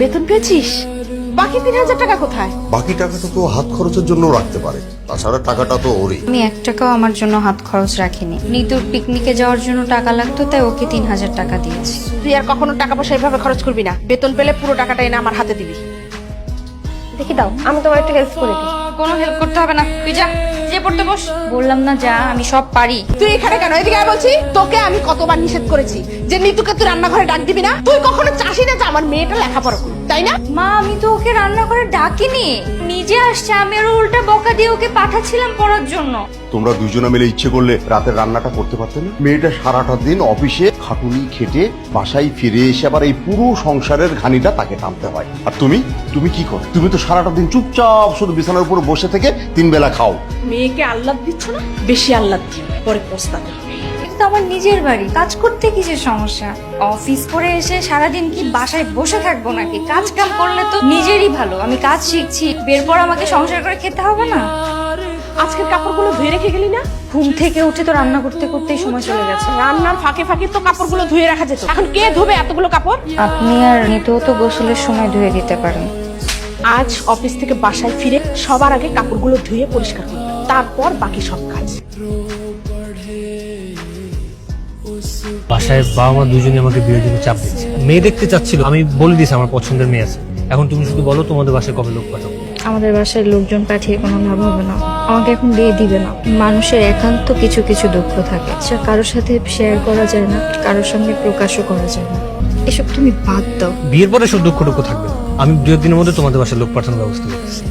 বেতন পেয়েছিস? বাকি 3,000 টাকা কোথায়? বাকি টাকাটা তো হাত খরচের জন্য রাখতে পারে, তাছাড়া টাকাটা তো ওরই। আমি 1 টাকাও আমার জন্য হাত খরচ রাখিনি। নিতুর পিকনিকে যাওয়ার জন্য টাকা লাগতো, তাই ওকে 3,000 টাকা দিয়েছি। তুই আর কখনো টাকা পয়সা এভাবে খরচ করবি না। বেতন পেলে পুরো টাকাটা এনে আমার হাতে দিবি। দেখি দাও, আমি তোমার একটু হেল্প করে দিই। কোনো হেল্প করতে হবে না, তুই যা, যে পড়তে বস। বললাম না যা, আমি সব পারি। তুই এখানে কেন? এদিকে আয় বলছি। তোকে আমি কতবার নিষেধ করেছি যে নিতুকে তুই রান্নাঘরে ডাক দিবি না। তুই কখনো চাসি না যে আমার মেয়েটা লেখাপড়া করুক, তাই না? মা, আমি তো ওকে রান্না করে ডাকিনি, নিজে আসছে। আমি আরো উল্টা বকা দিয়ে ওকে পাঠাচ্ছিলাম পড়ার জন্য। তোমরা দুজনে মিলে ইচ্ছে করলে রাতের রান্নাটা করতে পারতে না? মেয়েটা সারাটা দিন অফিসে খাটুনি খেটে বাসায় ফিরে এসে আবার এই পুরো সংসারের ঘানিটা তাকে টানতে হয়। আর তুমি কি করো? তুমি তো সারাটা দিন চুপচাপ শুধু বিছানার উপর বসে থেকে 3 বেলা খাও। মেয়েকে আহ্লাদ দিচ্ছ না? বেশি আহ্লাদ দিও, পরে পস্তাতে হবে। এটা তো আমার নিজের বাড়ি, কাজ করতে কিসের সমস্যা? অফিস করে এসে সারাদিন কি বাসায় বসে থাকবো নাকি? কাজ কাম করলে তো নিজেরই ভালো। আমি কাজ শিখছি, বের পর আমাকে সংসার করে খেতে হবে না? আজকের কাপড়গুলো ধুয়ে রেখে গেলি না? ঘুম থেকে উঠে তো রান্না করতে করতেই সময় চলে গেছে। রান্নার ফাঁকে ফাঁকে তো কাপড়গুলো ধুয়ে রাখা যেত। এখন কে ধোবে এতগুলো কাপড়? আপনি আর নিতেও তো গোসলের সময় ধুয়ে দিতে পারেন। আজ অফিস থেকে বাসায় ফিরে সবার আগে কাপড়গুলো ধুয়ে পরিষ্কার করবে, তারপর বাকি সব কাজ। বাসায় বাবা মা দুজনে আমাকে বিয়ের জন্য চাপ দিচ্ছে। মেয়ে দেখতে চাচ্ছিল, আমি বলে দিয়েছি আমার পছন্দের মেয়ে আছে। এখন তুমি শুধু বলো তোমাদের বাসায় কবে লোক পাঠাবো। আমাদের বাসায় লোকজন পাঠিয়ে কোনো লাভ হবে না। আমাকে এখন বিয়ে দিবে না। মানুষের একান্ত কিছু কিছু দুঃখ থাকে, যা কারোর সাথে শেয়ার করা যায় না, কারোর সঙ্গে প্রকাশও করা যায় না। এসব তুমি বাদ দাও। বিয়ের পরে সব দুঃখটুকু থাকবে। আমি 2 দিনের মধ্যে তোমাদের বাসায় লোক পাঠানোর ব্যবস্থা করতেছি।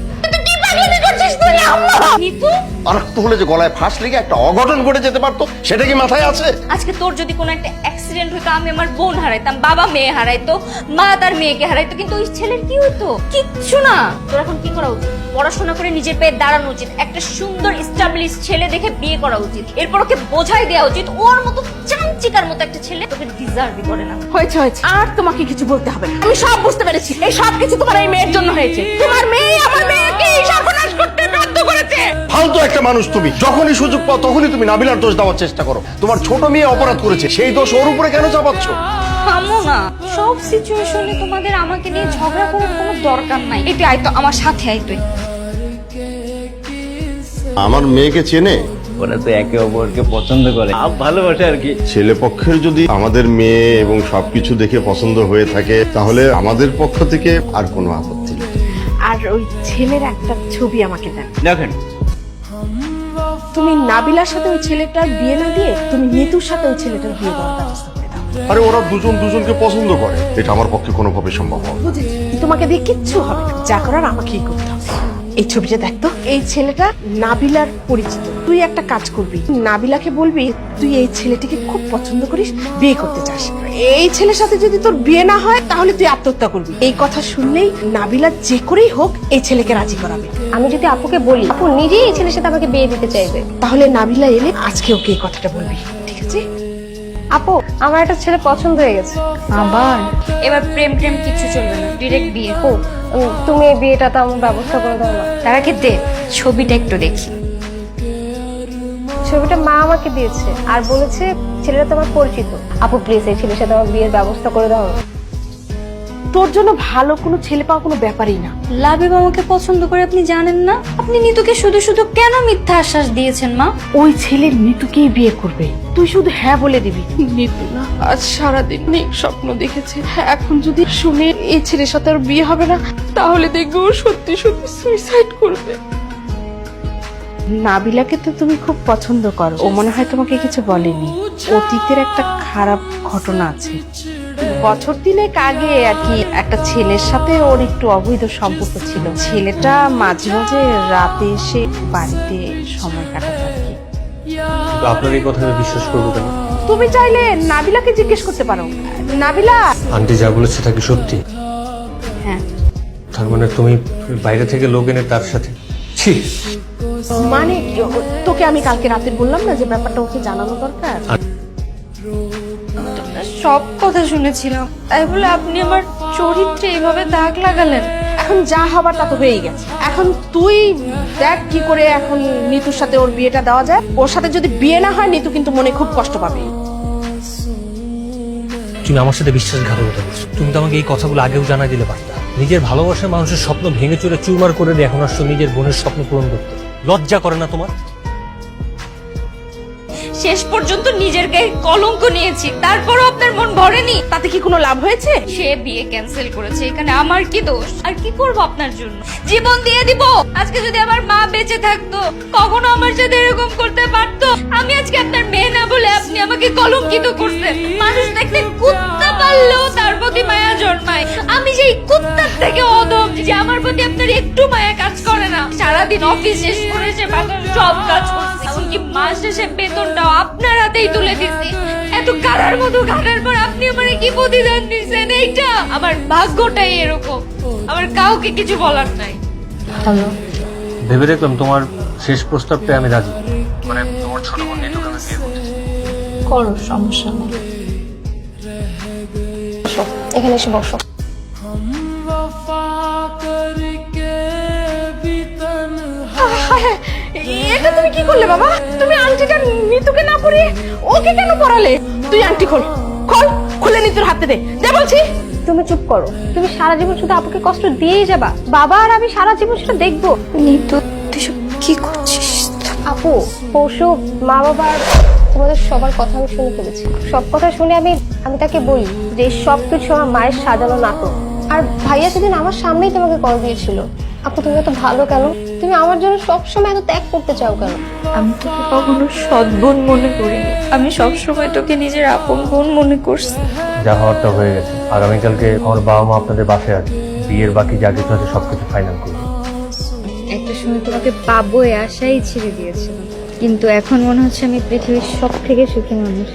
আর তো হলে যে গলায় ফাঁস লেগে একটা অঘটন ঘটে যেতে পারতো, সেটা কি মাথায় আছে? আজকে তোর যদি কোনো একটা অ্যাক্সিডেন্ট হইতো, আমি আমার বোন হারাইতাম, বাবা মেয়ে হারাইতো, মা তার মেয়েকে হারাইতো, কিন্তু ওই ছেলের কি হতো? কিচ্ছু না। তোর এখন কি করা উচিত? পড়াশোনা করে নিজের পায়ে দাঁড়ানো উচিত। একটা সুন্দর এস্টাবলিশ ছেলে দেখে বিয়ে করা উচিত। এরপর ওকে বোঝাই দেওয়া উচিত, ওর মতো চামচিকার মতো একটা ছেলে তোকে ডিজার্ভই করে না। হয়েছে হয়েছে, আর তোমাকে কিছু বলতে হবে না। আমি সব বুঝতে পেরেছি। এই সব কিছু তোমার এই মেয়ের জন্য হয়েছে। তোমার মেয়ে আমার মেয়েকে এই সর্বনাশ করতে বাধ্য করেছে। ফালতু একটা মানুষ তুমি। যখনই সুযোগ পাও তখনই তুমি নাবিলার দোষ দেওয়ার চেষ্টা করো। তোমার ছোট মেয়ে অপরাধ করেছে, সেই দোষ ওর উপরে কেন চাপাচ্ছ? থামো না। সব সিচুয়েশনে তোমাদের আমাকে নিয়ে ঝগড়া করার কোনো দরকার নাই। একটু আয় তো আমার সাথে, আয় তুই। আমার মেয়েকে চেনে? ওরা তো একে অপরকে পছন্দ করে, ভালোবাসে আর কি। ছেলে পক্ষের যদি আমাদের মেয়ে এবং সবকিছু দেখে পছন্দ হয়ে থাকে, তাহলে আমাদের পক্ষ থেকে আর কোনো আপত্তি নেই। আর ওই ছেলের একটা ছবি আমাকে দেন। দেখেন, তুমি নাবিলার সাথে ওই ছেলেটার বিয়ে না দিয়ে তুমি নিতুর সাথে ওই ছেলেটার বিয়ে দেওয়ার ব্যবস্থা করে দাও। আরে ওরা দুজন দুজনকে পছন্দ করে, এটা আমার পক্ষে কোনোভাবে সম্ভব হবে না। বুঝেছি, তোমাকে দিয়ে কিচ্ছু হবে না। যা করার আমাকেই করতে হবে। এই ছবিটা দেখতো, এই ছেলেটা নাবিলার পরিচিত। তুই একটা কাজ করবি, নাবিলাকে বলবি তুই এই ছেলেটিকে খুব পছন্দ করিস, বিয়ে করতে চাস। এই ছেলের সাথে যদি তোর বিয়ে না হয় তাহলে তুই আত্মহত্যা করবি। এই কথা শুনলেই নাবিলা যে করেই হোক এই ছেলেকে রাজি করাবে। আমি যদি আপুকে বলি, আপু নিজেই এই ছেলের সাথে আমাকে বিয়ে দিতে চাইবে। তাহলে নাবিলা এলে আজকে ওকে এই কথাটা বলবি, ঠিক আছে? আপু, আমার একটা ছেলে পছন্দ হয়ে গেছে। আবার এবার প্রেম প্রেম কিছু চলবে না, ডিরেক্ট বিয়ে। আপু, তুমি এই বিয়েটা তো আমার ব্যবস্থা করে দাও না। তার আগে দে ছবিটা একটু দেখি। ছবিটা মা আমাকে দিয়েছে আর বলেছে ছেলেটা তোমার পরিচিত। আপু প্লিজ এই ছেলের সাথে আমার বিয়ের ব্যবস্থা করে দাও না। তোর জন্য ভালো কোনো ছেলে পাওয়া কোনো ব্যাপারই না। লাবিব আমাকে পছন্দ করে আপনি জানেন না? আপনি নিতুকে শুধু শুধু কেন মিথ্যা আশ্বাস দিয়েছেন মা? ওই ছেলের নিতুকেই বিয়ে করবে, তুই শুধু হ্যাঁ বলে দিবি। নিতু না আজ সারাদিন অনেক স্বপ্ন দেখেছে। এখন যদি শুনে এই ছেলের সাথে আর বিয়ে হবে না, তাহলে দেখবে ও সত্যি সত্যি সুইসাইড করবে। নাবিলাকে তো তুমি খুব পছন্দ করো, ও মনে হয় তোমাকে কিছু বলেনি। অতীতের একটা খারাপ ঘটনা আছে। বছর 3 আগে আর কি একটা ছেলের সাথে ওর একটু অবৈধ সম্পর্ক ছিল। ছেলেটা মাঝে মাঝে রাতে এসে বাড়িতে সময় কাটাতো আর কি। আপনার এই কথা আমি বিশ্বাস করবো কেন? তুমি চাইলে নাবিলাকে জিজ্ঞেস করতে পারো। নাবিলা, আন্টি যা বলেছে তা কি সত্যি? হ্যাঁ। তার মানে তুমি বাইরে থেকে লোক এনে তার সাথে? ছি! মানে তোকে আমি কালকে রাতে বললাম না যে ব্যাপারটা ওকে জানানো দরকার। সব কথা শুনেছিলাম, তাই বলে আপনি আমার চরিত্রে এভাবে দাগ লাগালেন। এখন যা হবার তা তো হয়েই গেছে। এখন তুই দেখ কি করে এখন নিতুর সাথে ওর বিয়েটা দেওয়া যায়। ওর সাথে যদি বিয়ে না হয় নিতু কিন্তু মনে খুব কষ্ট পাবে। তুমি আমার সাথে বিশ্বাসঘাতকতা করছো। তুমি তো আমাকে এই কথাগুলো আগেও জানাই দিলে পারতা। নিজের ভালোবাসার মানুষের স্বপ্ন ভেঙে চুরে চুরমার করে দিয়ে এখন আসছো নিজের বোনের স্বপ্ন পূরণ করতে। লজ্জা করে না তোমার? শেষ পর্যন্ত নিজের গায়ে কলঙ্ক নিয়েছি, তারপরও আপনার মন ভরেনি। তাতে কি কোনো লাভ হয়েছে? সে বিয়ে ক্যান্সেল করেছে, এখানে আমার কি দোষ? আর কি করব আপনার জন্য? জীবন দিয়ে দিব। আজকে যদি আমার মা বেঁচে থাকতো, কখনো আমার সাথে এরকম করতে পারতো? আমি আজকে আপনার মেয়ে না বলে আপনি আমাকে কলঙ্কিত করছেন। মানুষ দেখতে কুত্তা পারলেও তার প্রতি মায়া জন্মায়। আমি সেই কুত্তার থেকে অধম যে আমার প্রতি আপনার একটু মায়া কাজ করে না। সারাদিন অফিস শেষ করে সে বাসার সব কাজ করছে, এমনকি মাস শেষে বেতনটাও আপনার হাতেই তুলে দিচ্ছি। এত কারার মতো ঘাটার পর আপনি আমারে কি প্রতিদান দিচ্ছেন? এইটা আমার ভাগ্যটাই এরকম, আমার কাউকে কিছু বলার নাই। ভেবে দেখলাম তোমার শেষ প্রস্তাবটা আমি রাজি। মানে তোমার ছোট বোন নিয়ে তোকে আমি বিয়ে করতে চাই। করো, সমস্যা নেই। বসো, এখানে এসে বসো। এটা তুমি কি করলে বাবা? তুমি আংটিটা নিতুকে না পরিয়ে ওকে কেন পরালে? তুই আংটি খোল, খোল, খুলে নিতুর হাতে দে, দে বলছি। তুমি চুপ করো। তুমি সারা জীবন শুধু আপুকে কষ্ট দিয়েই যাবা। বাবা আর আমি সারা জীবন সেটা দেখবো। নিতু, তুই সব কি করছিস? আপু, পরশু মা বাবার তোমাদের সবার কথা আমি শুনে ফেলেছি। সব কথা শুনে আমি তাকে বলি যে সবকিছু আমার মায়ের সাজানো নাটক। আর ভাইয়া সেদিন আমার সামনেই তোমাকে কল দিয়েছিল। আপু, তুমি এত ভালো কেন? তুমি আমার জন্য সবসময় এত ত্যাগ করতে চাও কেন? আমি তোকে কখনো সৎ বোন মনে করিনি, আমি সবসময় তোকে নিজের আপন বোন মনে করছি। যা হওয়ারটা হয়ে গেছে। আগামীকালকে আমার বাবা মা আপনাদের বাসায় আছে। বিয়ের বাকি যা কিছু আছে সবকিছু ফাইনাল করবো। একটা সময় তোমাকে পাবো এই আশাই ছেড়ে দিয়েছিলাম, কিন্তু এখন মনে হচ্ছে আমি পৃথিবীর সব থেকে সুখী মানুষ।